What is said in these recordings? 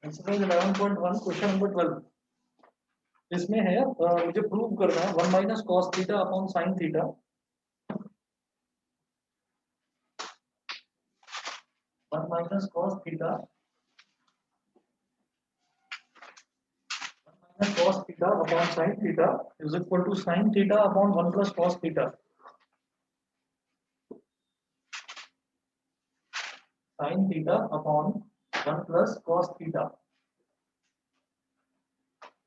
Exercise 11.1 question number 12 इसमें है मुझे प्रूव करना है 1 minus cos theta upon sine theta 1 minus cos theta cos theta upon sin theta is equal to sin theta upon 1 plus cos theta. Sin theta upon 1 plus cos theta.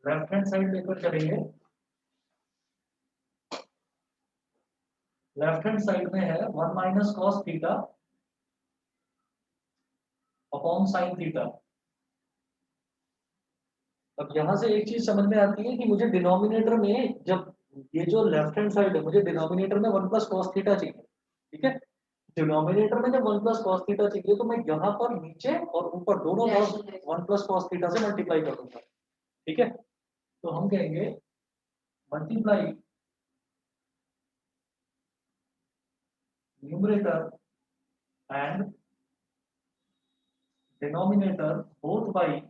Left hand side लेकर चलेंगे. Left hand side में है 1 minus cos theta upon sin theta. अब यहां से एक चीज समझ में आती है कि मुझे डिनोमिनेटर में जब ये जो लेफ्ट हैंड साइड है मुझे डिनोमिनेटर में 1 प्लस cos थीटा चाहिए. ठीक है, डिनोमिनेटर में जब 1 प्लस cos थीटा चाहिए तो मैं यहाँ पर नीचे और ऊपर दोनों तरफ 1 प्लस cos थीटा से मल्टीप्लाई कर दूंगा. ठीक है, तो हम कहेंगे multiply numerator and denominator both by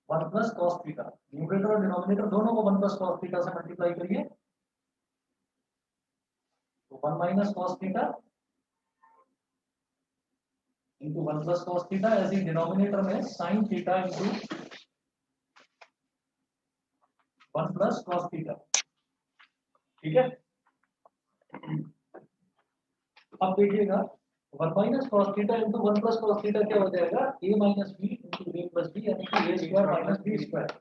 1 plus cos theta. Numerator और डिनोमिनेटर दोनों को 1 प्लस cos थीटा से मल्टीप्लाई करिए तो 1 minus cos theta into 1 plus cos theta. ऐसे ही डिनोमिनेटर में sin theta into 1 plus cos theta. ठीक है, अब देखिएगा 1 minus cos theta into 1 plus cos theta क्या हो जाएगा a minus B into a plus B यानी कि a square minus B square.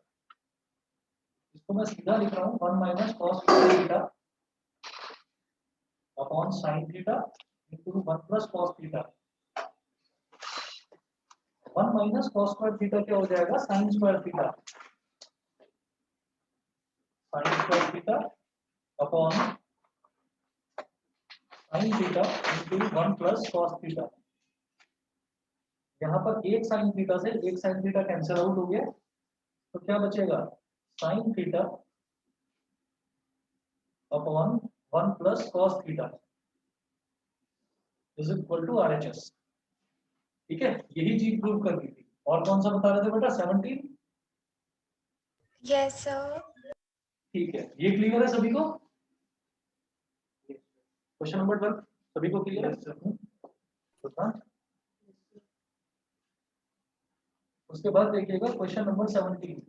इसको मैं सीधा लिख रहा हूँ 1 minus cos theta upon sin theta into 1 plus cos theta. 1 minus cos square theta क्या हो जाएगा sin square theta. sin square theta upon sin theta into 1 plus cos theta. यहाँ पर एक sin थीटा से एक sin थीटा कैंसिल आउट हो गया तो क्या बचेगा sin theta upon 1 plus cos theta is equal to RHS. ठीक है, यही चीज प्रूव करनी थी. और कौन सा बता रहे थे बेटा 17? Yes sir. ठीक है, ये क्लियर है सभी को? क्वेश्चन नंबर 12 सभी को क्लियर है? उसके बाद देखिएगा क्वेश्चन नंबर 17.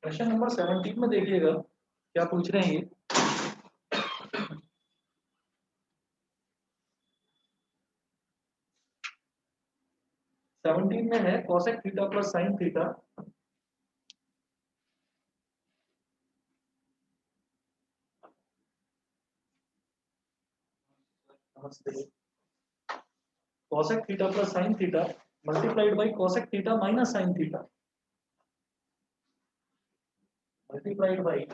क्वेश्चन नंबर 17 में देखिएगा क्या पूछ रहे हैं ये. सेवनटीन में है cosec theta plus sin theta cosec theta plus sin theta multiplied by cosec theta minus sin theta multiplied by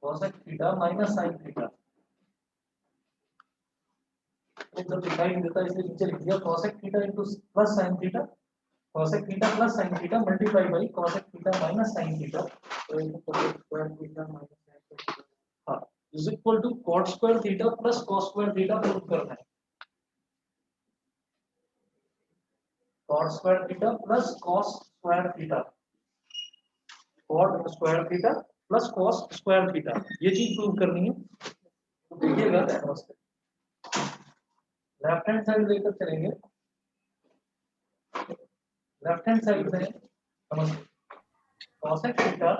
cosec theta minus sin theta. जब दिखाई नहीं देता इसलिए नीचे लिख दिया cosec theta into plus sin theta cosec theta plus sin theta multiplied by cosec theta minus sin theta. तो इनको square theta minus sin theta हां is equal to cot square theta plus cos square theta prove करना है. cot square theta plus cos square theta cot square theta plus cos square theta ये चीज prove करनी है. तो देखिएगा left hand side लेकर चलेंगे. लेफ्ट हैंड साइड में समझिए cosec theta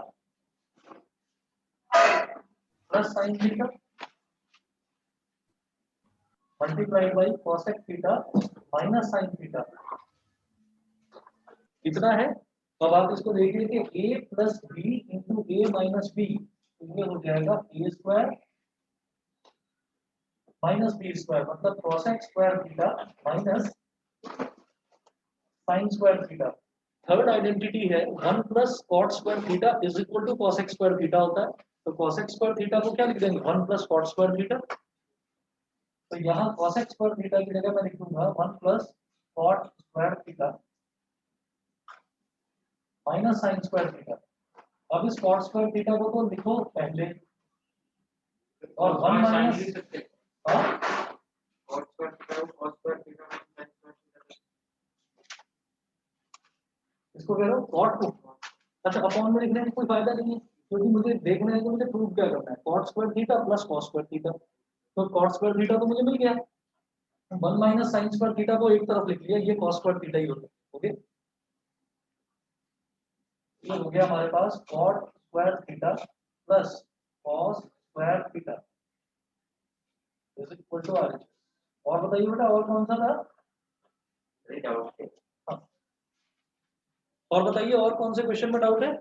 plus sin theta multiplied by cosec theta minus sin theta. कितना है? अब आप इसको देखिए कि a plus B into A minus B तो ये हो जाएगा a square minus B square मतलब cosec square theta minus sin square theta. Third identity है 1 plus cot square theta is equal to cosec square theta होता है. तो cosec square theta को क्या लिख देंगे 1 प्लस cot स्क्वायर थीटा. तो यहाँ cosec स्क्वायर थीटा की जगह मैं लिख दूंगा 1 plus cot square theta minus sin square theta. अब इस cot स्क्वायर थीटा को तो लिखो पहले और 1 माइनस इसको कह रहा हूँ कॉट को। अच्छा अपॉन में लिखने में कोई फायदा नहीं है, क्योंकि मुझे देखना है कि मुझे प्रूव क्या करना है। Cot square theta plus cos square theta, तो कॉट स्क्वायर थीटा तो मुझे मिल गया, 1 माइनस साइन स्क्वायर थीटा को एक तरफ लिख लिया, ये कॉस स्क्वायर थीटा ही होता है। ओके, ये हो गया हमारे पास cot square theta plus cos square theta is equal to R. और बताइए बेटा और कौन सा था? हाँ। और बताइए और कौन से क्वेश्चन में डाउट है?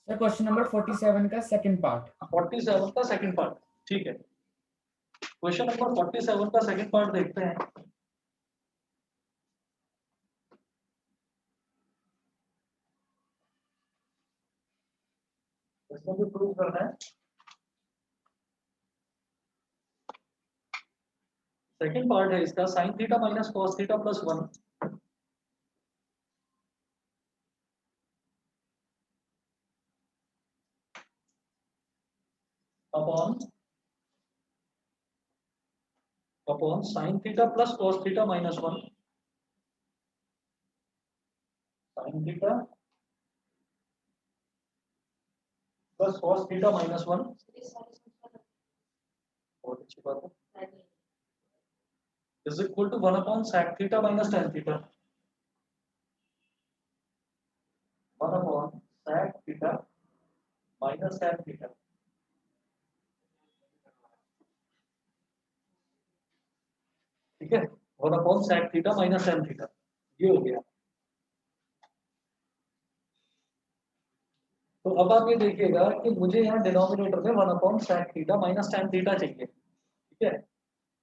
सर क्वेश्चन नंबर 47 का सेकंड पार्ट। 47 का सेकंड पार्ट, ठीक है। क्वेश्चन नंबर 47 का सेकंड पार्ट देखते हैं। इसको भी प्रूव करना है। सेकंड पार्ट है इसका, sine theta minus cos theta plus 1 upon sine theta plus cos theta minus 1 sine theta plus cos theta minus 1। बहुत अच्छी बात है। Is equal to 1 upon sec theta minus tan theta, 1 upon sec theta minus tan theta. ठीक है, 1 upon sec theta minus tan theta, ये हो गया। तो अब आप ये देखिएगा कि मुझे यहाँ डिनोमिनेटर में 1 upon sec theta minus tan theta चाहिए। ठीक है,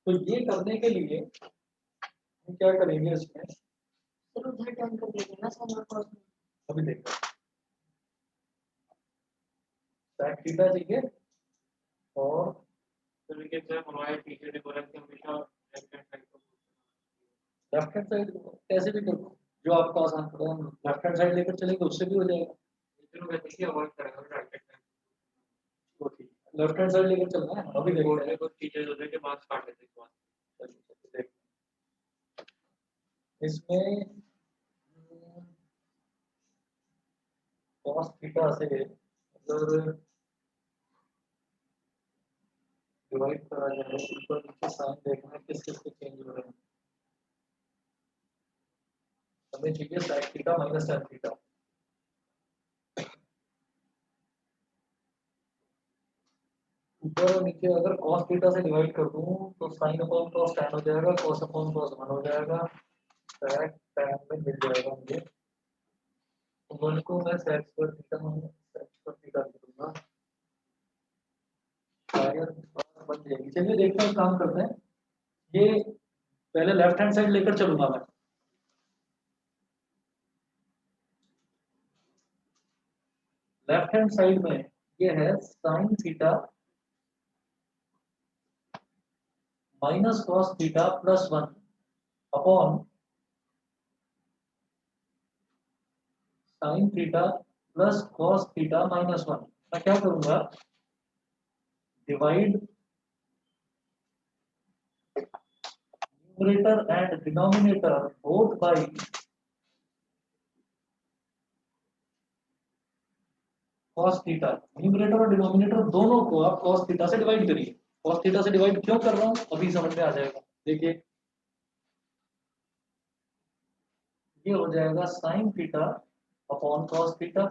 तो ये करने के लिए हम क्या करेंगे इसमें, अभी देखो sec थीटा चाहिए और तरीके से हमारे टीचर ने बोला कि हमेशा लेफ्ट हैंड साइड कैसे भी करो, जो आपको आसान पड़े हम लेफ्ट हैंड साइड लेकर चलेंगे, उससे भी हो जाएगा। अवॉइड करेगा राइट हैंड। तो ठीक, लेफ्ट हैंड साइड लेकर चलना है। अभी देखो बोर्ड में कुछ टीचर्स होते हैं कि मार्क्स काट देते हैं देख इसमें cos थीटा से अगर डिवाइड करा जाए, ऊपर नीचे साइन देखना है किस किस पे चेंज हो रहे हैं। हमें चाहिए sec theta minus tan theta. ऊपर और नीचे अगर cos थीटा से डिवाइड कर दूं तो sin अपॉन cos tan हो जाएगा, cos अपॉन cos 1 हो जाएगा, sec tan में मिल जाएगा मुझे। तो 1 को मैं sec square theta minus sec square theta लिख दूंगा, शायद बात बन जाएगी। चलिए देखते हैं, काम करते हैं। ये पहले लेफ्ट हैंड साइड लेकर चलूंगा मैं। लेफ्ट हैंड साइड में ये है sin theta minus cos theta plus 1 upon sin theta plus cos theta minus 1। मैं क्या करूंगा, divide numerator and denominator both by cos theta. Numerator और डिनोमिनेटर दोनों को आप cos थीटा से डिवाइड करिए। cos थीटा से डिवाइड क्यों कर रहा हूं अभी समझ में आ जाएगा। देखिए ये हो जाएगा sin theta upon cos theta,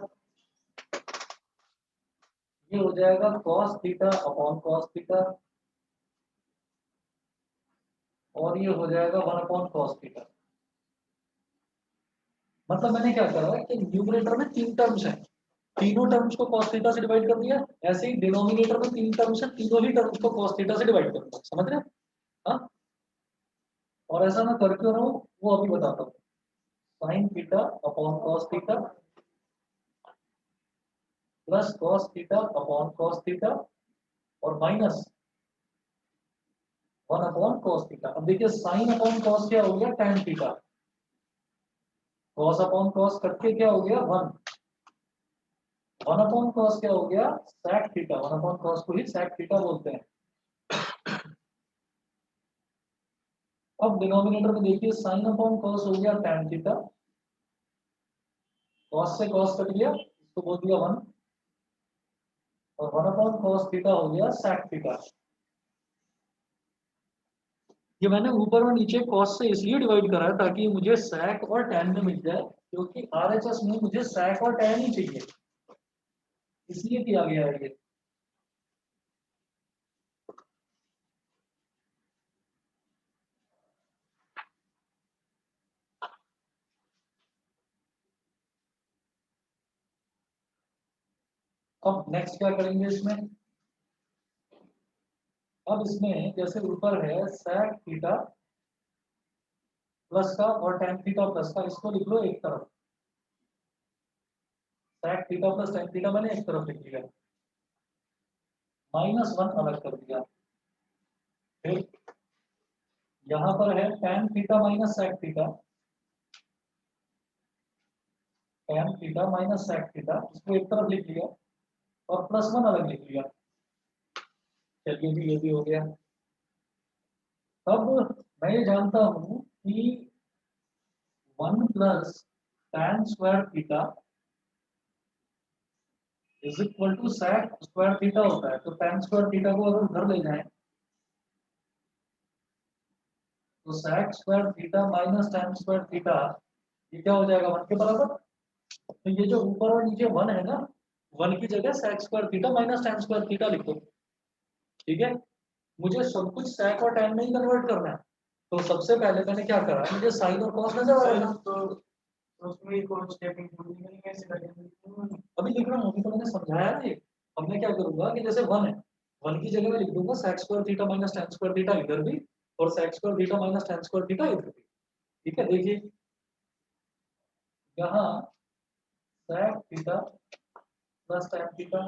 ये हो जाएगा cos theta upon cos theta, और ये हो जाएगा 1 अपॉन cos थीटा। मतलब मैंने क्या करा है कि न्यूमरेटर में 3 टर्म्स हैं, तीनों टर्म्स को cos थीटा से डिवाइड कर दिया। ऐसे ही डिनोमिनेटर में 3 टर्म्स हैं, तीनों ही टर्म्स को cos थीटा से डिवाइड कर दिया। समझ रहे हैं? हाँ, और ऐसा मैं कर क्यों रहा हूँ वो अभी बताता हूँ। sin theta upon cos theta plus cos theta upon cos theta और माइनस 1 अपॉन cos थीटा। अब देखिए sin अपॉन cos क्या हो गया, tan theta, cos upon cos करके क्या हो गया 1, 1 अपॉन cos क्या हो गया sec थीटा, 1 अपॉन cos को ही sec थीटा बोलते हैं। अब डिनोमिनेटर में देखिए साइन अपॉन कॉस हो गया tan थीटा, कॉस से कॉस कट गया, इसको बोल दिया 1, और 1 अपॉन कॉस थीटा हो गया sec थीटा। ये मैंने ऊपर और नीचे कॉस से इसलिए डिवाइड करा है ताकि मुझे sec और tan में मिल जाए, क्योंकि RHS में मुझे sec और tan ही चाहिए, इसलिए किया गया है ये। अब नेक्स्ट क्या करेंगे इसमें, अब इसमें जैसे ऊपर है sec थीटा प्लस का और tan थीटा प्लस का, इसको लिख लो एक तरफ, sec theta plus tan theta मैंने एक तरफ लिख लिया, -1 अलग कर दिया। फिर यहाँ पर है tan theta minus sec theta, tan theta minus sec theta, इसको एक तरफ लिख लिया और +1 अलग लिख लिया। चलिए जी, ये भी हो गया। अब मैं ये जानता हूँ कि 1 plus tan square theta is equal to sec square theta होता है, तो tan स्क्वायर थीटा को अगर उधर ले जाएं तो sec square theta minus tan square theta, ये क्या हो जाएगा 1 के बराबर। तो ये जो ऊपर और नीचे 1 है ना, 1 की जगह sec square theta minus tan square theta लिखो, ठीक है। मुझे सब कुछ sec और tan में ही कन्वर्ट करना है, तो सबसे पहले मैंने क्या करा, मुझे साइन और cos नजर आ रहा था, तो उसमें कोई स्टेप इंक्लूड नहीं है, ऐसे लगेगा। अभी लिख रहा हूँ, अभी तो मैंने समझाया ना ये। अब मैं क्या करूंगा कि जैसे 1 है, 1 की जगह मैं लिख दूंगा sec square theta minus tan square theta इधर भी, और sec square theta minus tan square theta इधर भी, ठीक है। देखिए यहाँ sec theta plus tan theta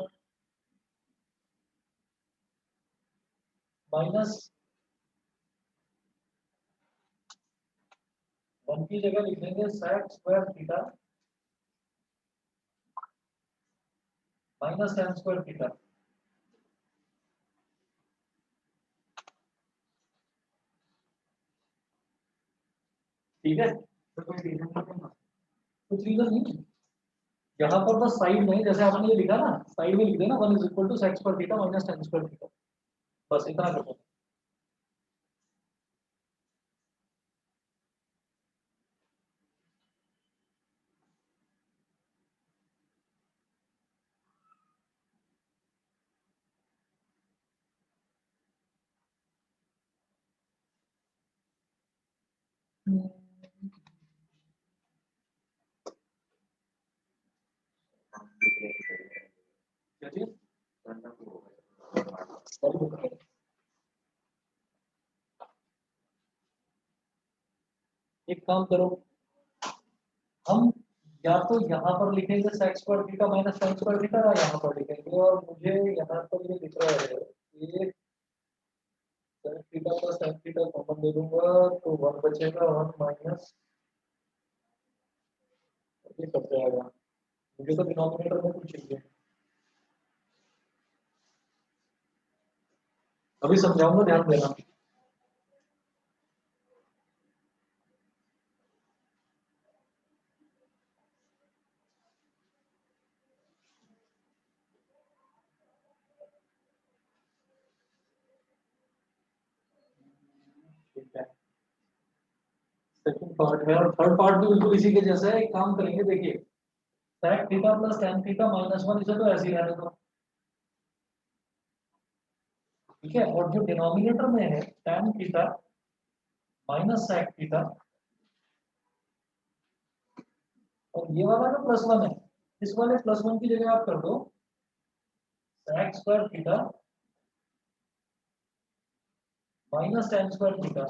minus 1 की जगह लिख देंगे sec square theta minus tan square theta, ठीक है। तो कोई रीजन नहीं है। कुछ रीजन नहीं, यहाँ पर बस साइड में जैसे आपने ये लिखा ना, साइड में लिख देना 1 is equal to sec square theta minus tan square theta, बस इतना कर दो। क्या चीज, एक काम करो, हम या तो यहाँ पर लिखेंगे sec square theta minus tan square theta, या यहाँ पर लिखेंगे, और मुझे यहाँ पर ये दिख रहा है ये sec theta plus tan theta common ले लूंगा, तो 1 बचेगा, 1 माइनस ये कट जाएगा, मुझे तो डिनोमिनेटर में कुछ चाहिए। अभी समझाऊंगा, ध्यान देना। ठीक है, सेकंड पार्ट है, और थर्ड पार्ट भी बिल्कुल इसी के जैसा है। एक काम करेंगे, देखिए sec theta plus tan theta -1, इसे तो ऐसे ही रहने दो, ठीक है। और जो डिनोमिनेटर में है tan theta minus sec theta, और ये वाला जो +1 है, इस वाले +1 की जगह आप कर दो sec square theta minus tan square theta.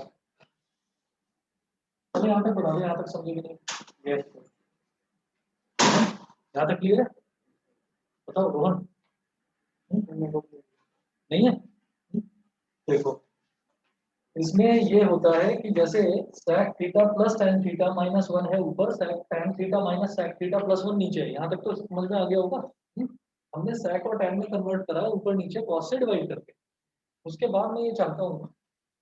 चलो यहाँ तक बता दो, यहाँ तक समझे कि नहीं, यस, यहाँ तक क्लियर है, बताओ रोहन। नहीं है, देखो इसमें ये होता है कि जैसे sec theta plus tan theta -1 है ऊपर, sec tan theta minus sec theta +1 नीचे है, यहाँ तक तो समझ में आ गया होगा। हमने sec और tan में कन्वर्ट करा ऊपर नीचे cos से डिवाइड करके। उसके बाद मैं ये चाहता हूँ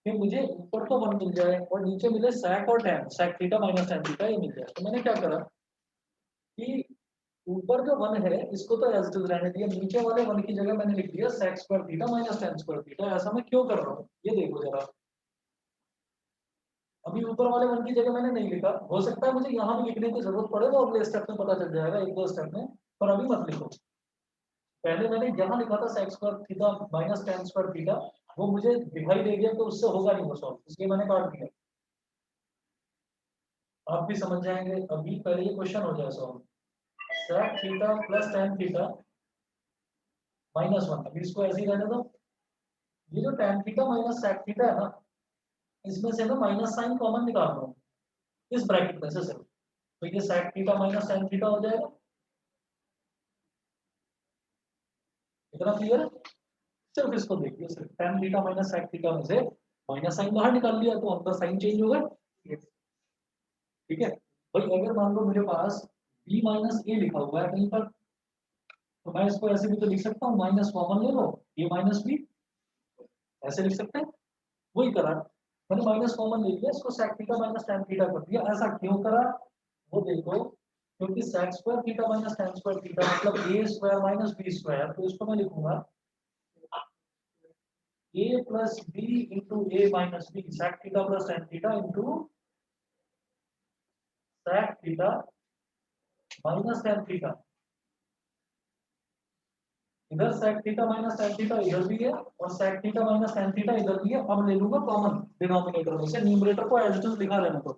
कि मुझे ऊपर तो 1 मिल जाए और नीचे मिले sec और tan, sec theta minus tan theta ये मिल जाए। तो मैंने क्या करा कि ऊपर जो 1 है इसको तो एज इट इज रहने दिया, नीचे वाले 1 की जगह मैंने लिख दिया sec square theta minus tan square theta. ऐसा मैं क्यों कर रहा हूँ ये देखो जरा। अभी ऊपर वाले 1 की जगह मैंने नहीं लिखा, हो सकता है मुझे यहाँ भी लिखने की जरूरत पड़े तो अगले स्टेप में पता चल जाएगा, एक दो स्टेप में, पर अभी मत लिखो। पहले मैंने यहाँ लिखा था sec square theta minus tan square theta, वो मुझे दिखाई दे गया तो उससे होगा नहीं वो सॉल्व, इसलिए मैंने काट दिया। आप भी समझ जाएंगे। अभी पहले ये क्वेश्चन हो जाए solve, sec theta plus tan theta minus 1, अभी इसको ऐसे ही रहने दो। ये जो tan theta minus sec theta है ना, इसमें से मैं माइनस साइन कॉमन निकाल रहा हूँ इस ब्रैकेट में से सिर्फ, तो ये sec theta minus tan theta हो जाएगा। इतना क्लियर है? सिर्फ इसको देखिए, सिर्फ tan theta minus sec theta में से माइनस साइन बाहर निकाल लिया तो आपका साइन चेंज होगा। ठीक है भाई, अगर मान लो मेरे पास b माइनस ए लिखा हुआ है कहीं पर, तो मैं इसको ऐसे भी तो लिख सकता हूँ, माइनस कॉमन ले लो a माइनस बी, ऐसे लिख सकते हैं। वही करा मैंने, माइनस कॉमन ले लिया, इसको sec theta minus tan theta कर दिया। ऐसा क्यों करा वो देखो, क्योंकि sec square theta minus tan square theta मतलब a square minus b square, तो इसको मैं लिखूंगा a plus b into a minus b, sec theta plus tan theta into sec theta minus tan theta. इधर sec theta minus tan theta इधर भी है और sec theta minus tan theta इधर भी है। अब ले लूंगा कॉमन डिनोमिनेटर में से, न्यूमरेटर को एज इट इज लिखा लेना। तो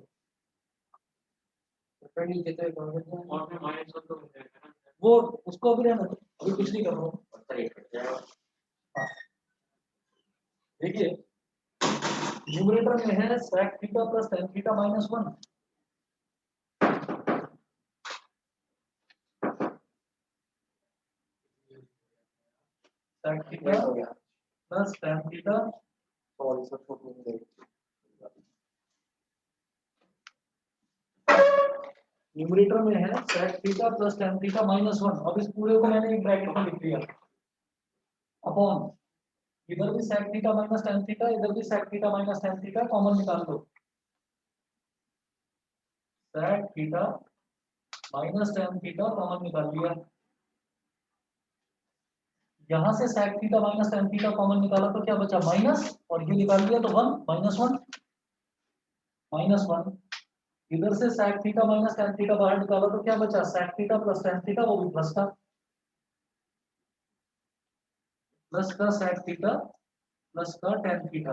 वो उसको अभी रहना, अभी कुछ नहीं कर रहा हूँ। हाँ, देखिए न्यूमरेटर में है sec theta plus tan theta minus 1, sec theta plus tan theta numerator में है sec theta plus tan theta minus 1। अब इस पूरे को मैंने एक ब्रैकेट में लिख दिया अपॉन, इधर भी sec theta minus tan theta, इधर भी sec theta minus tan theta, common निकाल दो, sec theta minus tan theta common निकाल लिया। यहां से sec theta minus tan theta common निकाला तो क्या बचा माइनस, और ये निकाल लिया तो 1 माइनस 1 माइनस 1। इधर से sec theta minus tan theta बाहर निकाला तो क्या बचा sec theta plus tan theta, वो भी प्लस का, प्लस का sec थीटा प्लस का tan थीटा।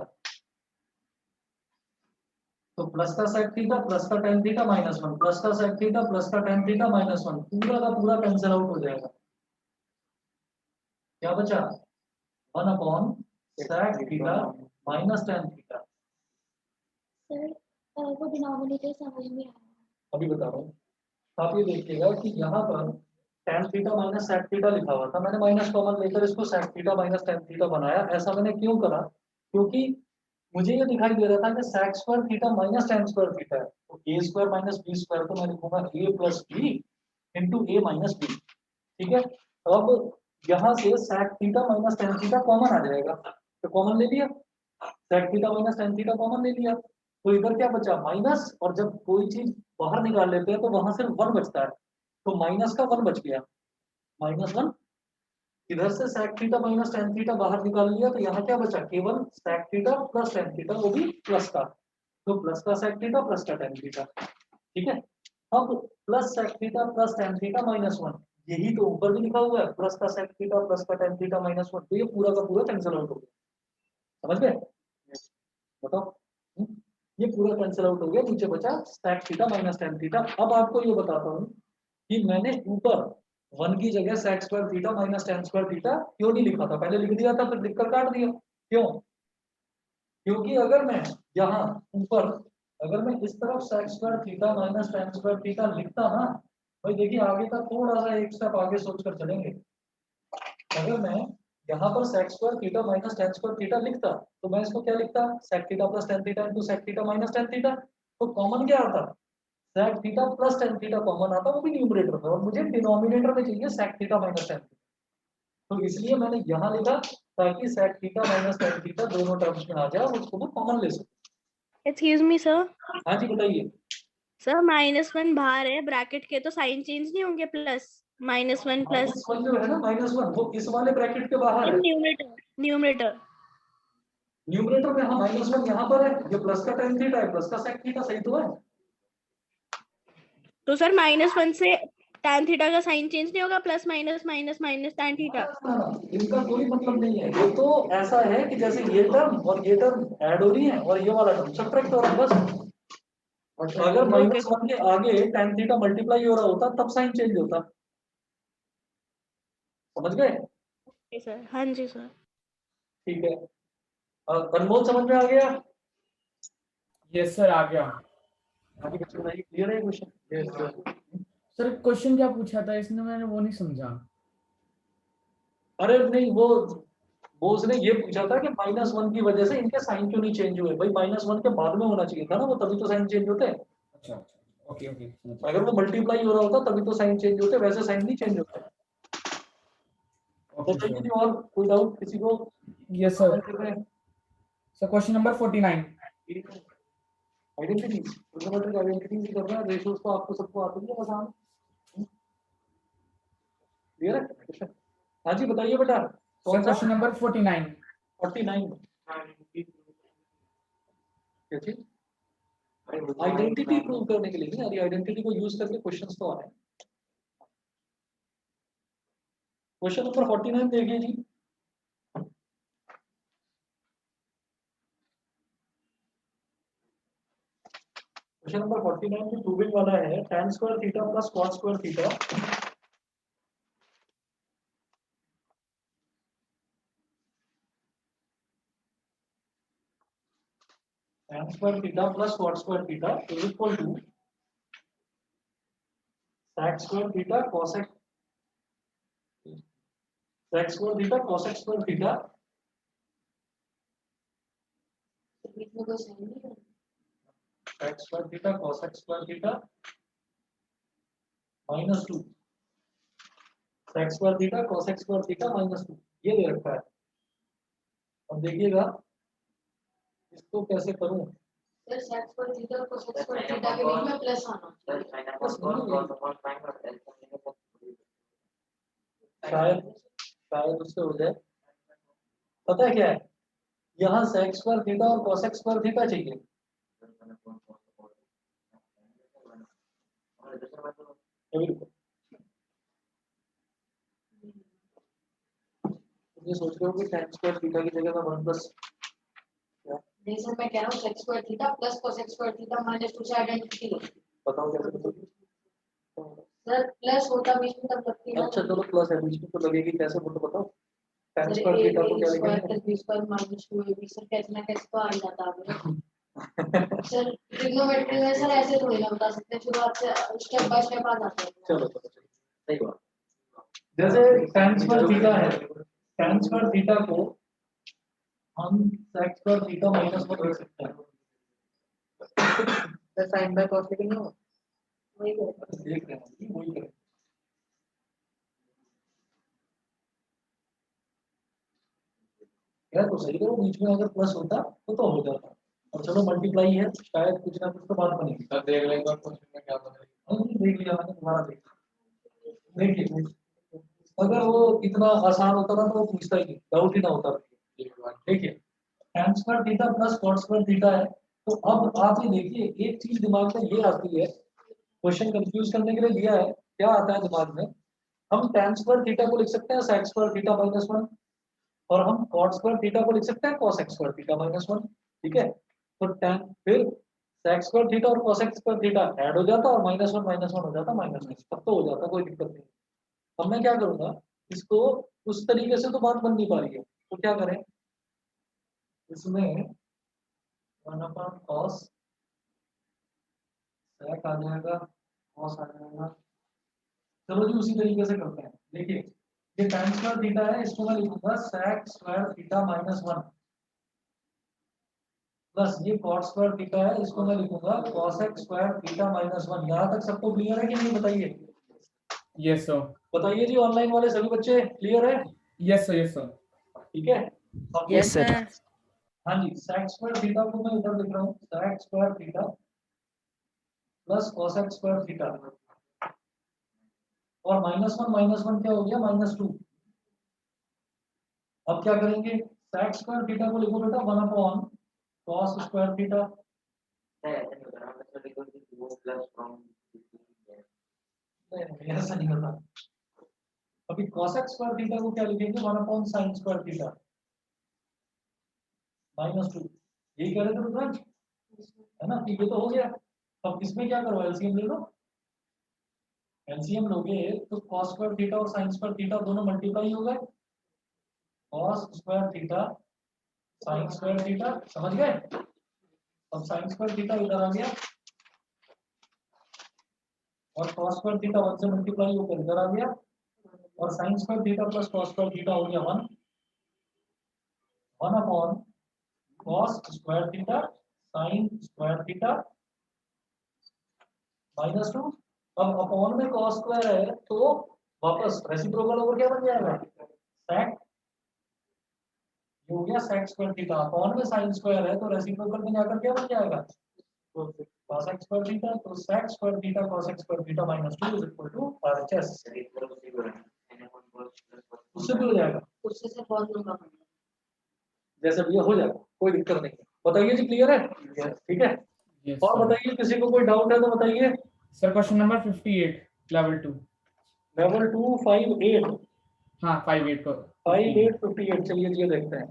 तो प्लस का sec थीटा प्लस का tan थीटा माइनस 1, प्लस का sec थीटा प्लस का tan थीटा माइनस 1, पूरा का पूरा कैंसिल आउट हो जाएगा। क्या बचा 1 upon sec theta minus tan theta. Sir वो डिनोमिनेटर समझ में आया। अभी बता रहा हूँ, आप ये देखिएगा कि यहाँ पर tan theta minus sec theta लिखा हुआ था, मैंने माइनस कॉमन लेकर इसको sec theta minus tan theta बनाया। ऐसा मैंने क्यों करा, क्योंकि मुझे ये दिखाई दे रहा था कि sec square theta minus tan square theta है, तो a square minus b square को मैं लिखूंगा a plus b into a minus b। ठीक है, अब यहाँ से sec theta minus tan theta common आ जाएगा, तो कॉमन ले लिया, sec theta minus tan theta common ले लिया, तो इधर क्या बचा माइनस, और जब कोई चीज बाहर निकाल लेते हैं तो वहां सिर्फ 1 बचता है, तो माइनस का 1 बच गया, माइनस 1। इधर से sec theta minus tan theta बाहर निकाल लिया, तो यहाँ क्या बचा केवल sec theta plus tan theta, वो भी प्लस का, तो प्लस का sec थीटा प्लस का tan थीटा। ठीक है, अब plus sec theta plus tan theta minus 1, यही तो ऊपर भी लिखा हुआ है, प्लस का sec थीटा प्लस का tan थीटा माइनस 1, तो ये पूरा का पूरा कैंसिल आउट हो गया। समझ गए? बताओ, ये पूरा कैंसिल आउट हो गया, नीचे बचा sec theta minus tan theta. अब आपको ये बताता हूँ कि मैंने ऊपर 1 की जगह sec square theta minus tan square theta क्यों नहीं लिखा था, पहले लिख दिया था फिर लिखकर काट दिया, क्यों? क्योंकि अगर मैं यहाँ ऊपर, अगर मैं इस तरफ sec square theta minus tan square theta लिखता ना, भाई देखिए आगे का थोड़ा सा एक स्टेप आगे सोचकर चलेंगे। अगर मैं यहाँ पर sec square theta minus tan square theta लिखता, तो मैं इसको क्या लिखता sec theta plus tan theta into sec theta minus tan theta, तो कॉमन क्या आता sec theta plus tan theta common आता, वो भी न्यूमरेटर में, और मुझे डिनोमिनेटर में चाहिए sec theta minus tan theta, तो इसलिए मैंने यहाँ लिखा ताकि sec theta minus tan theta दोनों टर्म्स में आ जाए और उसको मैं कॉमन ले सकूं। एक्सक्यूज मी सर, हाँ जी बताइए। सर -1 बाहर है ब्रैकेट के, तो साइन चेंज नहीं होंगे? प्लस -1 प्लस -1 जो है ना -1 वो इस वाले ब्रैकेट के बाहर है। न्यूमरेटर न्यूमरेटर में हाँ -1 यहाँ पर है, ये प्लस का tan थीटा है, प्लस का sec थीटा, सही तो है। तो सर -1 से tan थीटा का साइन चेंज नहीं होगा? Plus minus minus minus tan theta. इनका कोई मतलब नहीं है, ये तो ऐसा है कि जैसे ये टर्म और ये टर्म ऐड हो रही है और ये वाला टर्म सब्ट्रैक्ट हो रहा है बस। अगर -1 के आगे tan थीटा मल्टीप्लाई हो रहा होता तब साइन चेंज होता। समझ गए सर? हाँ जी सर। ठीक है। अनमोल समझ में आ गया? यस सर, आ गया। बाकी बच्चों बताइए क्लियर है question? Yes sir. Sir question क्या पूछा था इसने, मैंने वो नहीं समझा। अरे नहीं वो उसने ये पूछा था कि -1 की वजह से इनके साइन क्यों नहीं चेंज हुए। भाई -1 के बाद में होना चाहिए था ना वो, तभी तो साइन चेंज होते हैं। अच्छा अच्छा, ओके ओके। अगर वो मल्टीप्लाई हो रहा होता तभी तो साइन चेंज होते, वैसे साइन नहीं चेंज होते। तो ओके किसी और कोई डाउट किसी को? Yes sir. Sir question number 49। Identity trigonometric identity भी करना है, रेशियोज तो आपको सबको आती है आसान। क्लियर है क्वेश्चन? हाँ जी बताइए बेटा कौन सा? Question number 49। 49 क्या चीज? आइडेंटिटी प्रूव करने के लिए नहीं, अरे आइडेंटिटी को यूज करके क्वेश्चंस तो आ रहे हैं। क्वेश्चन नंबर 49 देखिए जी। क्वेश्चन नंबर 49 में प्रूविंग वाला है tan square theta plus cos square theta tan square theta plus cos square theta is equal to sec square theta cosec sec square theta cosec square theta sec square theta cosec square theta -2 sec square theta cosec square theta -2 ये दे रखा है। अब देखिएगा इसको कैसे करूं। Sir sec square theta और cosec square theta के बीच में प्लस आना शायद उससे हो जाए। पता है क्या है, यहाँ sec स्क्वायर थीटा और cosec स्क्वायर थीटा चाहिए। ये सोच रहे हो कि tan स्क्वायर थीटा की जगह मैं 1 प्लस नहीं सर, मैं कह रहा हूँ sec square theta plus cosec square theta -2 से आइडेंटिटी लो। बताओ कैसे करोगे? सर प्लस होता बीच में तब लगती है। अच्छा चलो प्लस है बीच में तो लगेगी, कैसे बोलो बताओ। tan सर स्क्वायर थीटा को क्या स्क्वायर लिखेंगे? Plus b square -2ab sir कैसे ना कैसे तो आ ही जाता है। सर ट्रिग्नोमेट्री में सर ऐसे थोड़ी ना बता सकते, शुरुआत से स्टेप बाय स्टेप आ जाता है। चलो सही बात। जैसे tan स्क्वायर थीटा है, tan स्क्वायर थीटा को हम sec स्क्वायर थीटा -1 लिख सकते हैं। सर sin बाय cos लेकिन नहीं हो वही है। देख रहे हैं वही करें। यार तो सही करो, बीच में अगर प्लस होता तो हो जाता। और चलो मल्टीप्लाई है, शायद कुछ ना कुछ तो बात बनेगी। सर देख लेंगे क्वेश्चन में क्या बनेगा। हाँ देख लिया मैंने, दोबारा देखिए अगर वो इतना आसान होता ना तो वो पूछता ही नहीं, डाउट ही ना होता। देखिए tan square theta plus cos square theta है, तो अब आप ये देखिए एक चीज दिमाग में ये आती है, क्वेश्चन कंफ्यूज करने के लिए दिया है, क्या आता है दिमाग में, हम tan स्क्वायर थीटा को लिख सकते हैं sec स्क्वायर थीटा -1 और हम cot स्क्वायर थीटा को लिख सकते हैं cosec स्क्वायर थीटा -1। ठीक है, तो tan फिर sec स्क्वायर थीटा और cosec स्क्वायर थीटा ऐड हो जाता और -1 -1 हो जाता -1, तब तो हो जाता, कोई दिक्कत नहीं। अब मैं क्या करूंगा, इसको उस तरीके से तो बात बन नहीं पा रही है, तो क्या करें, इसमें 1/cos sec आ जाएगा, cos आ जाएगा। चलो जी उसी तरीके से करते हैं। देखिए ये tan स्क्वायर थीटा है, इसको मैं लिखूंगा sec स्क्वायर थीटा -1 प्लस ये cot स्क्वायर थीटा है, इसको मैं लिखूंगा cosec स्क्वायर थीटा -1। यहाँ तक सबको क्लियर है कि नहीं बताइए? Yes sir. बताइए जी ऑनलाइन वाले सभी बच्चे क्लियर है? Yes sir, yes sir. ठीक है। अब Yes, sir. हाँ जी, sec स्क्वायर थीटा को मैं इधर लिख रहा हूँ, sec square theta plus cosec square theta, और -1 क्या हो गया, -2। अब क्या करेंगे, sec स्क्वायर थीटा को लिखो बेटा 1 cos स्क्वायर थीटा, नहीं ऐसा नहीं होता। अभी cosec स्क्वायर थीटा को क्या लिखेंगे, 1 sin स्क्वायर थीटा -2। यही कह रहे थे रुद्रांश, है ना, ठीक है, तो हो गया। अब इसमें क्या करो, एलसीएम ले लो। एलसीएम लोगे तो cos स्क्वायर थीटा और sin स्क्वायर थीटा दोनों मल्टीप्लाई हो गए, cos square theta sin square theta, समझ गए। अब sin स्क्वायर थीटा इधर आ गया और cos स्क्वायर थीटा 1 से मल्टीप्लाई होकर इधर आ गया, और sin square theta plus cos square theta हो गया 1 upon cos square theta sin square theta -2। अब अपॉन में cos स्क्वायर है तो वापस रेसिप्रोकल ओवर क्या बन जाएगा, sec, ये हो गया sec स्क्वायर थीटा, अपॉन में sin स्क्वायर है तो रेसिप्रोकल में जाकर क्या बन जाएगा, cosec स्क्वायर थीटा। तो sec square theta cosec square theta -2 is equal to RHS। उससे भी हो जाएगा, उससे से बहुत लंबा पड़ेगा। जैसे भी हो जाएगा, कोई दिक्कत नहीं। बताइए जी, क्लियर है, ठीक है। Yes, और sir. बताइए, किसी को कोई डाउट है तो बताइए। Sir, question number 58, level 2. Level 2 58 हाँ 58 को 58 58, चलिए ये देखते हैं।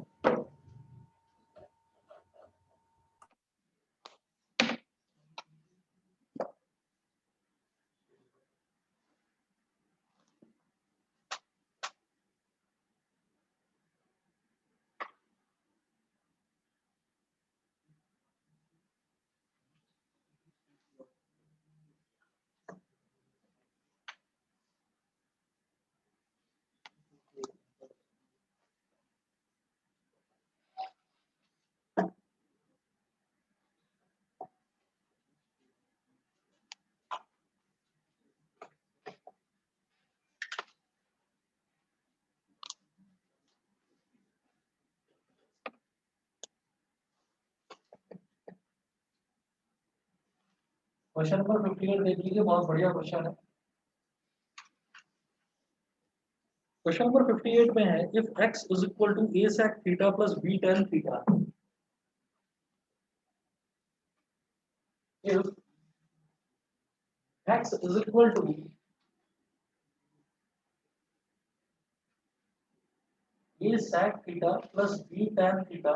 क्वेश्चन नंबर 58 देख लीजिए, बहुत बढ़िया क्वेश्चन है। क्वेश्चन नंबर 58 में है, if x is equal to a sec theta plus b tan theta, if x is equal to a sec theta plus b tan theta,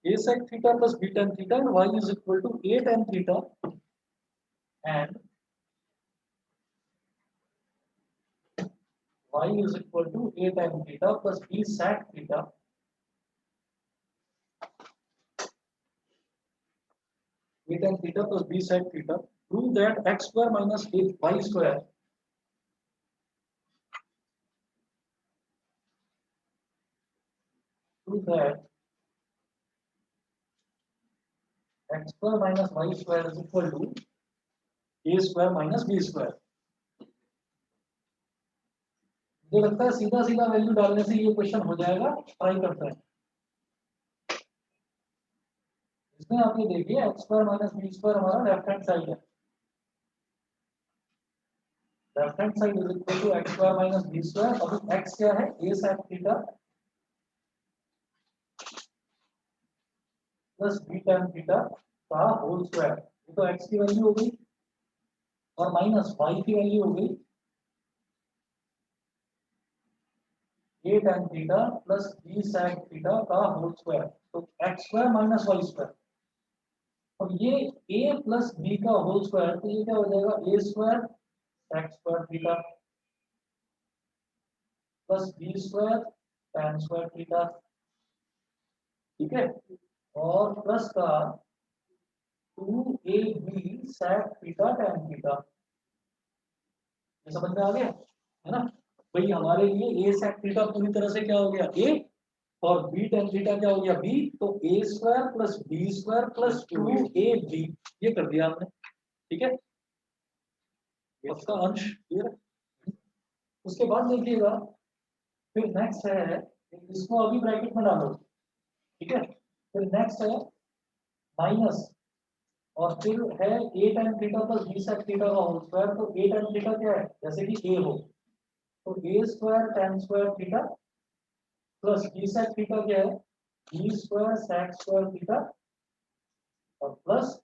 a sec theta plus b tan theta, and y is equal to a tan theta and y is equal to a tan theta plus b sec theta, a tan theta plus b sec theta, prove that x square minus y square prove that x square minus y square is equal to a square minus b square। मुझे लगता है सीधा सीधा value डालने से ये question हो जाएगा, ट्राई करते हैं। इसमें आप ये देखिए, x square minus B square हमारा लेफ्ट हैंड साइड है, left hand side is equal to x square minus B square. अब एक्स क्या है, a sine theta plus b tan theta का होल स्क्वायर, ये तो एक्स की वैल्यू हो गई, और माइनस वाई की वैल्यू हो गई a tan theta plus b sine theta का होल स्क्वायर, तो x square minus y square. अब ये a प्लस बी का होल स्क्वायर, तो ये क्या हो जाएगा, a square x square theta plus b square tan square theta, ठीक है, और प्लस का 2ab sec theta tan theta. ये समझ में आ गया है ना भाई। हमारे लिए a sec थीटा पूरी तरह से क्या हो गया, a, और b tan थीटा क्या हो गया, b। तो a square plus b square plus 2ab, ये कर दिया हमने, ठीक है। इसका अंश क्लियर है। उसके बाद देखिएगा, फिर नेक्स्ट है इसको अभी ब्रैकेट में डालो, ठीक है। फिर नेक्स्ट है माइनस, और फिर है a tan theta plus b sec theta का होल स्क्वायर। तो a tan थीटा क्या है, जैसे कि a हो तो a square tan square theta plus b sec theta क्या है, b square sec square theta और plus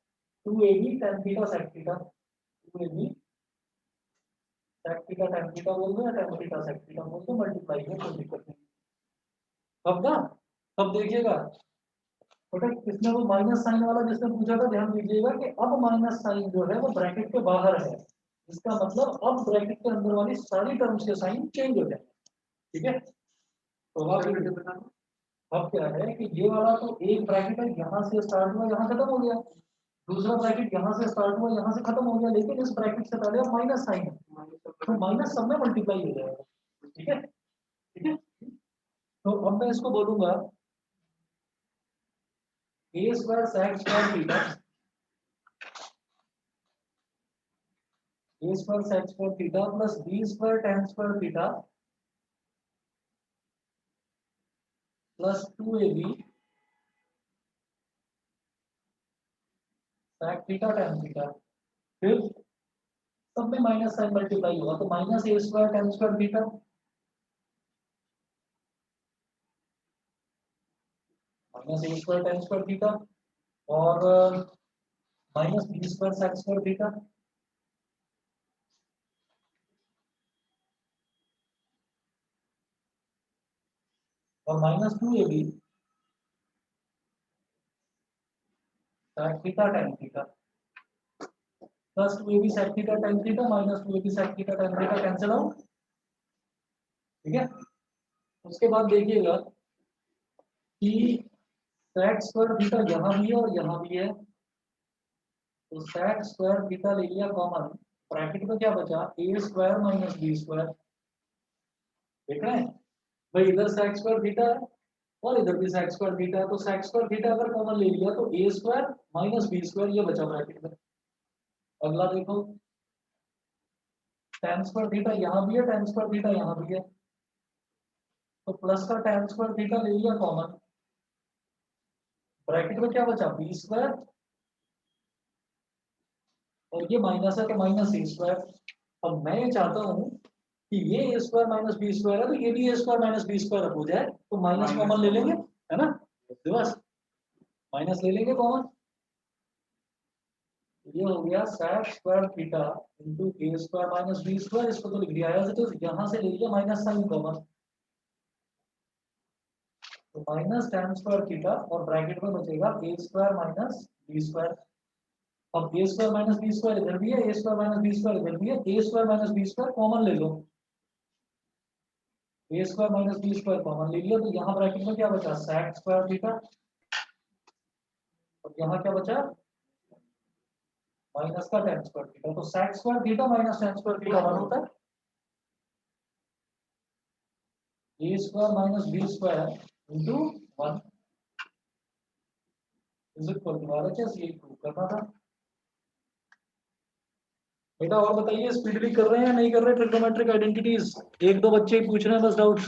2ab tan theta sec theta. 2ab sec theta tan theta बोल दो या tan थीटा sec थीटा बोल दो, मल्टीप्लाई में कोई दिक्कत नहीं। अब ना तब देखिएगा बेटा किसने वो माइनस साइन वाला जिसने पूछा था, ध्यान दीजिएगा कि अब माइनस साइन जो है वो ब्रैकेट के बाहर है, इसका मतलब अब ब्रैकेट के अंदर वाली सारी टर्म्स के साइन चेंज हो जाए, ठीक है। तो अब क्या है कि ये वाला तो एक ब्रैकेट है, यहाँ से स्टार्ट हुआ यहाँ खत्म हो गया, दूसरा ब्रैकेट यहाँ से स्टार्ट हुआ यहाँ से खत्म हो गया, लेकिन इस ब्रैकेट से पहले अब माइनस साइन है तो माइनस सब में मल्टीप्लाई हो जाएगा, ठीक है ठीक है। तो अब मैं इसको बोलूंगा a square sec square theta, a square sec square theta plus b square tan square theta plus 2ab sec theta tan theta. फिर सब में माइनस साइन मल्टीप्लाई हुआ तो minus a square tan square theta minus a square tan square theta और minus b square sec square theta और minus 2ab sec theta tan theta plus 2ab sec theta tan theta minus 2ab sec theta tan theta cancel out, ठीक है। उसके बाद देखिएगा कि sec square theta यहाँ भी है और यहाँ भी है, तो sec स्क्वायर थीटा ले लिया कॉमन, ब्रैकेट में क्या बचा a square minus b square, देख रहे हैं भाई, इधर sec स्क्वायर थीटा है और इधर भी sec स्क्वायर थीटा है, तो sec स्क्वायर थीटा अगर कॉमन ले लिया तो a square minus b square ये बचा ब्रैकेट में। अगला देखो tan स्क्वायर थीटा यहाँ भी है, tan स्क्वायर थीटा यहाँ भी है, तो प्लस का tan स्क्वायर थीटा ले लिया कॉमन, ब्रैकेट में क्या बचा b स्क्वायर और ये माइनस है तो माइनस a स्क्वायर। अब मैं ये चाहता हूँ कि ये a square minus b square है तो ये भी a square minus b square हो जाए, तो माइनस कॉमन ले लेंगे, है ना, बस माइनस ले लेंगे कॉमन, ये हो गया sec square theta into a square minus b square, इसको तो लिख दिया है, तो यहाँ से ले लिया माइनस साइन कॉमन, तो माइनस tan स्क्वायर थीटा और ब्रैकेट में बचेगा a square minus b square. अब a square minus b square इधर भी है, a square minus b square इधर भी है, a square minus b square common ले लो, a square minus b square common ले लिया, तो यहाँ ब्रैकेट में क्या बचा sec स्क्वायर थीटा और यहाँ क्या बचा माइनस का tan स्क्वायर थीटा, तो sec square theta minus tan square theta 1 होता है, a square minus b square into 1 is equal to RHS, ये प्रूव करना था। बेटा और बताइए स्पीड भी कर रहे हैं या नहीं कर रहे ट्रिग्नोमेट्रिक आइडेंटिटीज, एक दो बच्चे ही पूछ रहे हैं बस डाउट्स।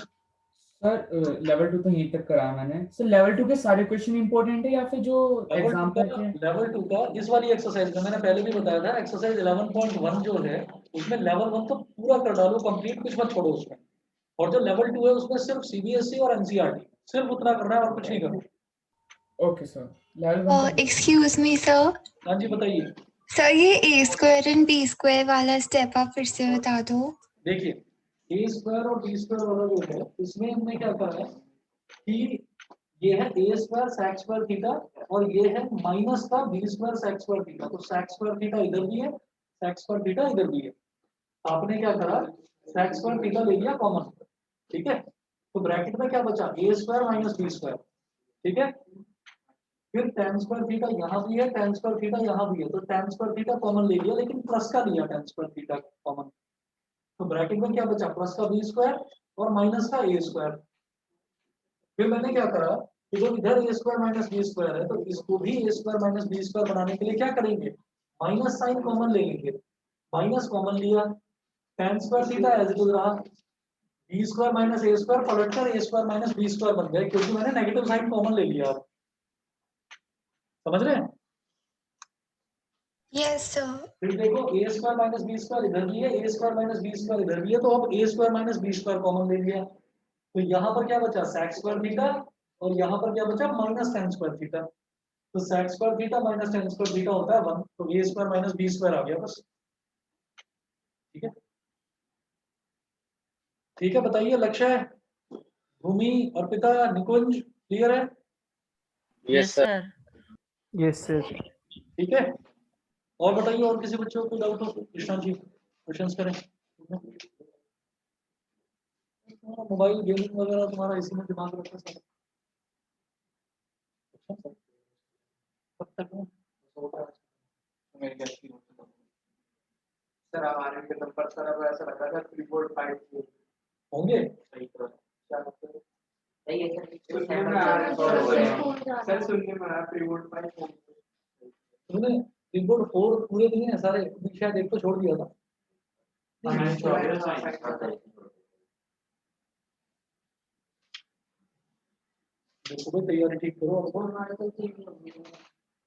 सर लेवल 2 तो यहीं तक कराया मैंने। सर लेवल 2 के सारे क्वेश्चन इंपॉर्टेंट है या फिर जो एग्जाम्पल के? लेवल 2 का इस वाली एक्सरसाइज में मैंने पहले भी बताया था, एक्सरसाइज 11.1 जो है उसमें लेवल 1 तो पूरा कर डालो कंप्लीट, कुछ मत छोड़ो उसमें, और जो लेवल 2 है उसमें सिर्फ CBSE और NCERT सिर्फ उतना करना है और कुछ नहीं करना। Okay sir. Level 1 excuse me sir. हाँ जी बताइए। सर ये a square and b square वाला स्टेप आप फिर से बता दो। देखिए a स्क्वायर और b स्क्वायर वाला जो है इसमें हमने क्या करा है कि ये है a square sec square theta और ये है माइनस का b square sec square theta, तो sec स्क्वायर थीटा इधर भी है sec स्क्वायर थीटा इधर भी है, आपने क्या करा sec स्क्वायर थीटा ले लिया कॉमन, ठीक है, तो ब्रैकेट में क्या बचा a square minus b square, ठीक है। फिर tan स्क्वायर थीटा यहाँ भी है, tan स्क्वायर थीटा यहाँ भी है, तो tan स्क्वायर थीटा कॉमन ले लिया लेकिन प्लस का लिया tan स्क्वायर थीटा कॉमन, तो ब्रैकेट में क्या बचा प्लस का b स्क्वायर और माइनस का a स्क्वायर। फिर मैंने क्या करा कि जो इधर a square minus b square है तो इसको भी a square minus b square बनाने के लिए क्या करेंगे माइनस साइन कॉमन ले लेंगे, माइनस कॉमन लिया, tan square theta as it is रहा, B square minus A square पलटकर A square minus B square बन गया क्योंकि मैंने नेगेटिव साइन कॉमन ले लिया। आप समझ रहे हैं? Yes sir. फिर देखो a square minus B square इधर भी है, a square minus B square इधर भी है, तो अब a square minus B square common ले लिया, तो यहाँ पर क्या बचा sec स्क्वायर थीटा, और यहाँ पर क्या बचा माइनस tan स्क्वायर थीटा। तो sec square theta minus tan square theta होता है 1, तो ए स्क्वायर माइनस बी स्क्वायर आ गया बस। ठीक है, ठीक है, बताइए लक्ष्य है, भूमि, अर्पिता, निकुंज, क्लियर है? Yes sir. Yes sir. ठीक है, और बताइए, और किसी बच्चों को कोई डाउट हो? कृष्णा जी क्वेश्चंस करें। मोबाइल गेमिंग वगैरह तुम्हारा इसी में दिमाग रहता है कब तक है? सर हमारे के नंबर सर अब ऐसा लगा था 3.5 होंगे। सही है सर। फोन जा रहा सर है। सुनने में आया 3.5 तुमने रिपोर्ट 4 पूरे नहीं है सारे, शायद एक तो छोड़ दिया था। सुबह तैयारी ठीक करो और हमारे तो 3 हो गए।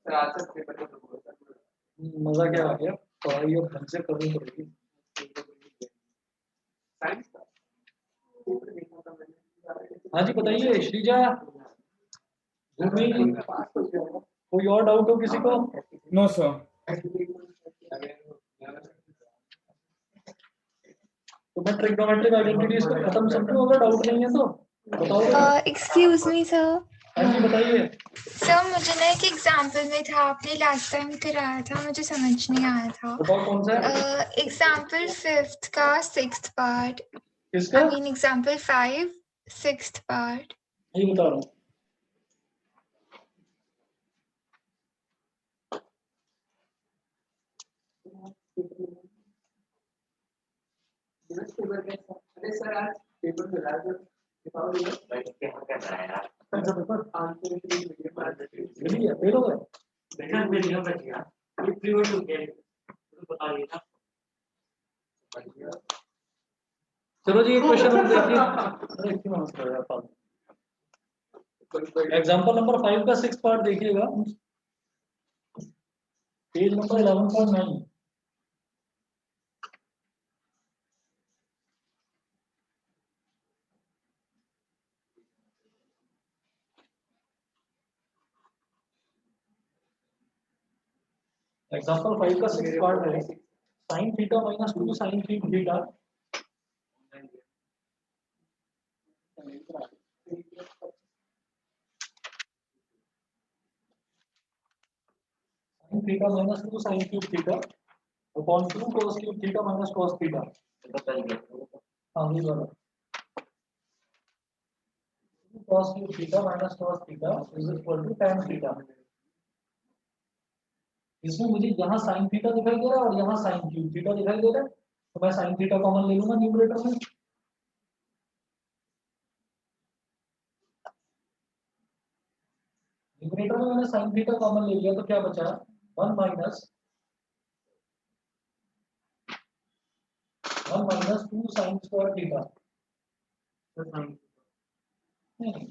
सर आज से पेपर तो हुआ सर। मजा क्या आ गया, पढ़ाई और ढंग से करनी पड़ेगी। साइंस का हाँ जी बताइए श्रीजा, भूमि, कोई और डाउट हो किसी को? No sir. तो मैं ट्रिग्नोमेट्रिक आइडेंटिटीज को खत्म समझो, अगर डाउट नहीं है तो बताओ। Excuse me sir. हाँ जी बताइए। सर मुझे ना एक एग्जाम्पल में था, आपने लास्ट टाइम कराया था, मुझे समझ नहीं आया था। बताओ कौन सा है? एग्जाम्पल 5th का 6th पार्ट। किसका? I mean example 5 6th part. यही बता रहा हूँ। अरे सर आज पेपर में लाया कौन सा पेपर? आंसर के लिए मिली है, फेल हो गए? चलो जी एक क्वेश्चन और देखिए। अरे क्यों आंसर है यार? एग्जांपल नंबर 5 का 6 पार्ट देखिएगा, पेज नंबर 11.9। एग्जांपल 5 का 6 पार्ट है, sin theta minus 2 sin theta sin theta minus 2 sin cube theta upon 2 cos cube theta minus cos theta. हाँ ये वाला cos cube theta minus cos theta is equal to tan theta. इसमें मुझे यहाँ sin theta दिखाई दे रहा है और यहाँ sin क्यूब थीटा दिखाई दे रहा है, तो मैं sin थीटा कॉमन ले लूंगा न्यूमरेटर में। न्यूमरेटर में मैंने sin थीटा कॉमन ले लिया तो क्या बचा 1 माइनस 2 sin स्क्वायर थीटा। नहीं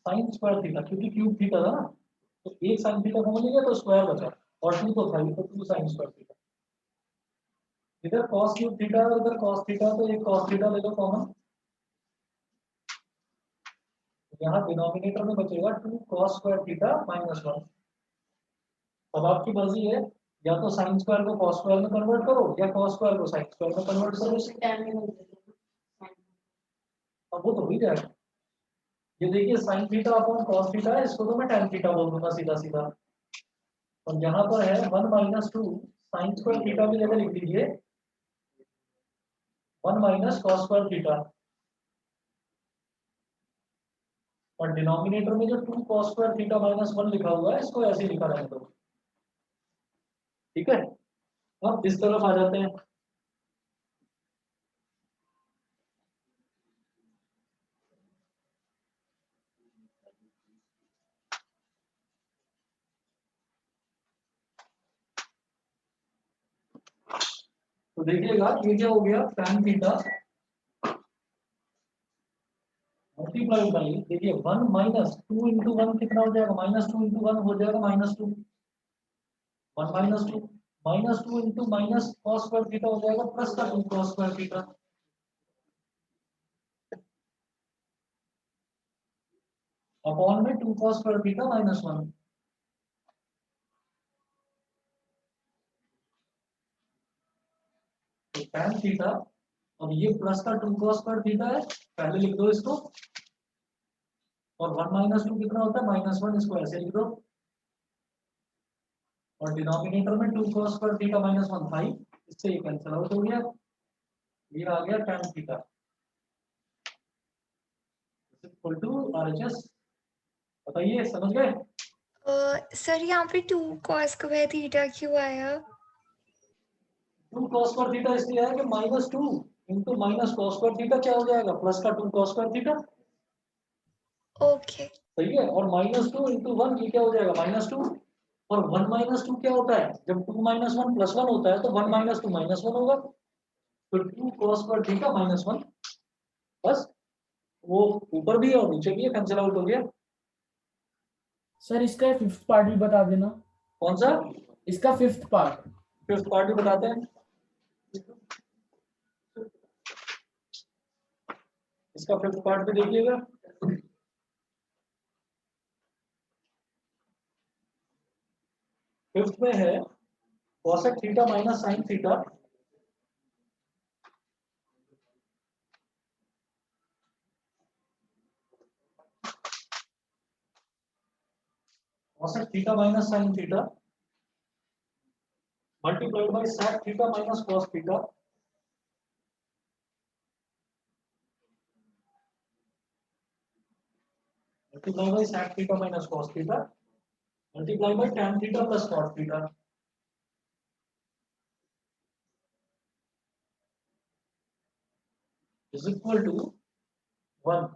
sin स्क्वायर थीटा क्योंकि क्यूब थीटा था ना, तो एक sin थीटा कॉमन ले लिया तो स्क्वायर बचा और 2 तो था ही, तो 2 sin स्क्वायर थीटा। इधर cos क्यूब थीटा और इधर cos थीटा, तो एक cos थीटा ले लो कॉमन, यहाँ डिनोमिनेटर में बचेगा 2 cos स्क्वायर थीटा माइनस 1। अब आपकी मर्जी है, या तो sin स्क्वायर को cos स्क्वायर में कन्वर्ट करो या cos स्क्वायर को sin स्क्वायर में कन्वर्ट करो। उसी टाइम में हो जाएगा। अब वो तो हो ही जाएगा। ये देखिए sin theta upon cos theta है, इसको तो मैं tan थीटा बोल दूंगा सीधा सीधा। और यहाँ पर है 1 माइनस 2 sin स्क्वायर थीटा की जगह लिख लीजिए 1 माइनस cos स्क्वायर थीटा, और डिनोमिनेटर में जो 2 cos स्क्वायर थीटा माइनस 1 लिखा हुआ है इसको ऐसे ही लिखा रहने दो। ठीक है, अब इस तरफ आ जाते हैं। तो देखिएगा ये क्या हो गया tan थीटा मल्टीप्लाई बाई, देखिए 1 माइनस 2 इंटू 1 कितना हो जाएगा, -2 इंटू 1 हो जाएगा -2, 1 -2 -2 into minus cos square theta हो जाएगा प्लस का 2 कॉस स्क्वायर थीटा, अपॉन में 2 कॉस स्क्वायर थीटा -1। तो tan थीटा, अब ये प्लस का 2 कॉस स्क्वायर थीटा है, पहले लिख दो इसको, और 1 -2 कितना होता है -1, इसको ऐसे लिख दो, और डिनोमिनेटर में 2 cos स्क्वायर थीटा -1 5, इससे ये कैंसिल आउट हो गया, ये आ गया tan theta equal to RHS। बताइए समझ गए? सर यहाँ पे 2 cos स्क्वायर थीटा क्यों आया? 2 cos स्क्वायर थीटा इसलिए है कि -2 into minus cos square theta क्या हो जाएगा, प्लस का 2 cos स्क्वायर थीटा, ओके सही है, और -2 इंटू 1 ये क्या हो जाएगा -2, और 1 -2 क्या होता है, जब 2 - 1 + 1 होता है तो 1 - 2 -1 होगा, तो 2 cos स्क्वायर थीटा -1, बस वो ऊपर भी है और नीचे भी है, कैंसिल आउट हो गया। सर इसका 5th पार्ट भी बता देना। कौन सा? इसका 5th पार्ट। 5th पार्ट भी बताते हैं, इसका 5th पार्ट भी देखिएगा। 5th में है cosec theta minus sin theta, cosec theta minus sin theta multiplied by sec theta minus cos theta, multiply by sec theta minus cos theta, multiply by tan theta plus cos theta, is equal to 1।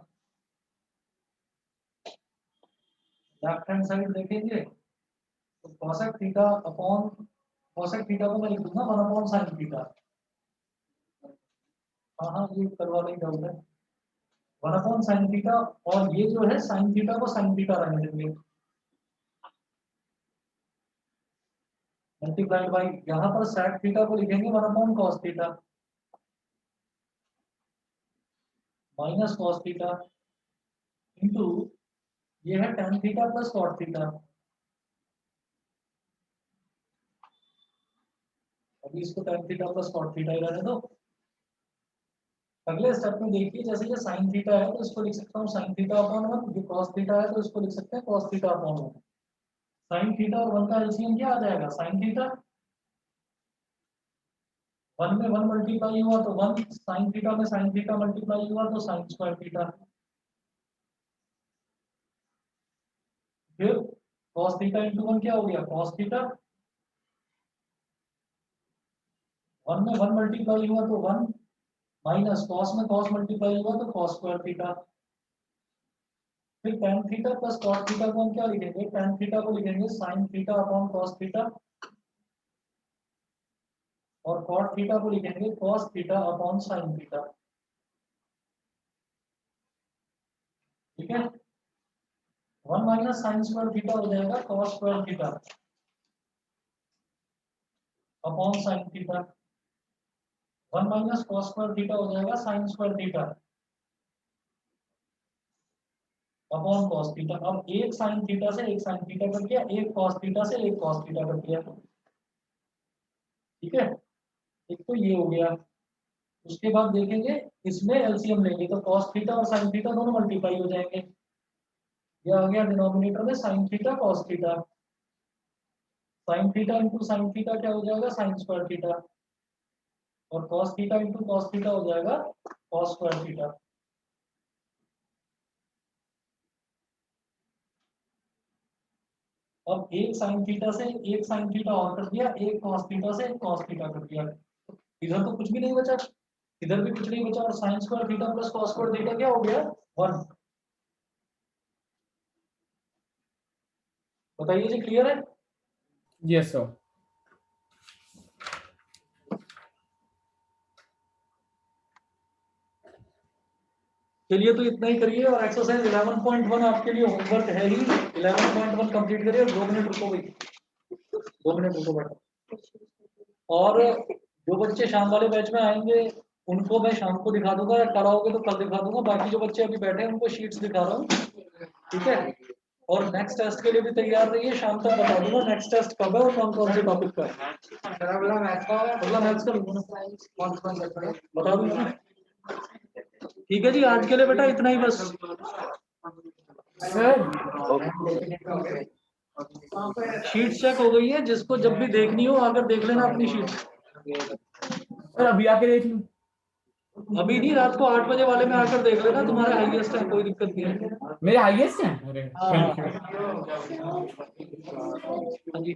Left hand side देखेंगे तो cosec theta upon, cosec theta को मैं लिख दूंगा 1 upon sin theta, हाँ हाँ ये करवा नहीं डाउट है, 1 अपॉन sin थीटा, और ये जो है sin थीटा को sin थीटा रहने देंगे, मल्टीप्लाइड बाई, यहाँ पर sec थीटा को लिखेंगे 1 upon cos theta minus cos theta into ये है tan theta plus cot theta. अभी इसको tan theta plus cot theta ही रहने दो। अगले स्टेप में देखिए, जैसे ये sin थीटा है तो इसको लिख सकता हूँ sin थीटा अपॉन 1, ये cos थीटा है तो इसको लिख सकते हैं cos theta upon 1। sin theta और 1 का एलसीएम क्या आ जाएगा, sin थीटा, 1 में 1 मल्टीप्लाई हुआ तो 1, sin थीटा में sin थीटा मल्टीप्लाई हुआ तो sin स्क्वायर थीटा, फिर cos थीटा इंटू 1 क्या हो गया cos थीटा, 1 में 1 मल्टीप्लाई हुआ तो 1, माइनस cos में cos मल्टीप्लाई हुआ तो cos स्क्वायर थीटा, फिर tan theta plus cos theta को हम क्या लिखेंगे, tan थीटा को लिखेंगे sin theta upon cos theta, और cot थीटा को लिखेंगे cos theta upon sin theta, ठीक है। 1 माइनस sin स्क्वायर थीटा हो जाएगा cos square theta upon sin theta, 1 minus cos square theta हो जाएगा sin square theta upon cos theta. अब एक sin थीटा से एक sin थीटा कट गया, एक cos थीटा से एक cos थीटा कट गया, ठीक है, एक तो ये हो गया। उसके बाद देखेंगे इसमें एलसीएम लेंगे तो cos थीटा और sin थीटा दोनों मल्टीप्लाई हो जाएंगे, ये आ गया डिनोमिनेटर में sin theta cos theta, sin theta into sin theta क्या हो जाएगा sin स्क्वायर थीटा, और cos theta into cos theta हो जाएगा cos स्क्वायर थीटा। अब एक sin थीटा से एक sin थीटा और कर दिया, एक cos थीटा से एक cos थीटा कर दिया, इधर तो कुछ भी नहीं बचा, इधर भी कुछ नहीं बचा, और sin square theta plus cos square theta क्या हो गया 1। बताइए जी, क्लियर है? Yes sir. चलिए तो इतना ही करिए और एक्सरसाइज 11.1 आपके लिए होमवर्क है ही। 11.1 कंप्लीट करिए। 2 मिनट रुको भाई, 2 मिनट रुको बेटा। और जो बच्चे शाम वाले बैच में आएंगे उनको मैं शाम को दिखा दूंगा, या कल आओगे तो कल दिखा दूंगा। बाकी जो बच्चे अभी बैठे हैं उनको शीट्स दिखा रहा हूँ, ठीक है। और नेक्स्ट टेस्ट के लिए भी तैयार रहिए। शाम तक बता दूंगा नेक्स्ट टेस्ट कब है और कौन कौन से टॉपिक का है। अगला मैथ्स का लूंगा ना, बता दूंगा। ठीक है जी, आज के लिए बेटा इतना ही बस। सर शीट चेक हो गई है, जिसको जब भी देखनी हो आकर देख लेना अपनी शीट। सर अभी आके देख लूं? अभी नहीं, रात को 8 बजे वाले में आकर देख लेना, तुम्हारे हाईएस्ट है, कोई दिक्कत नहीं है। मेरे हाईएस्ट हैं? अरे हाँ जी।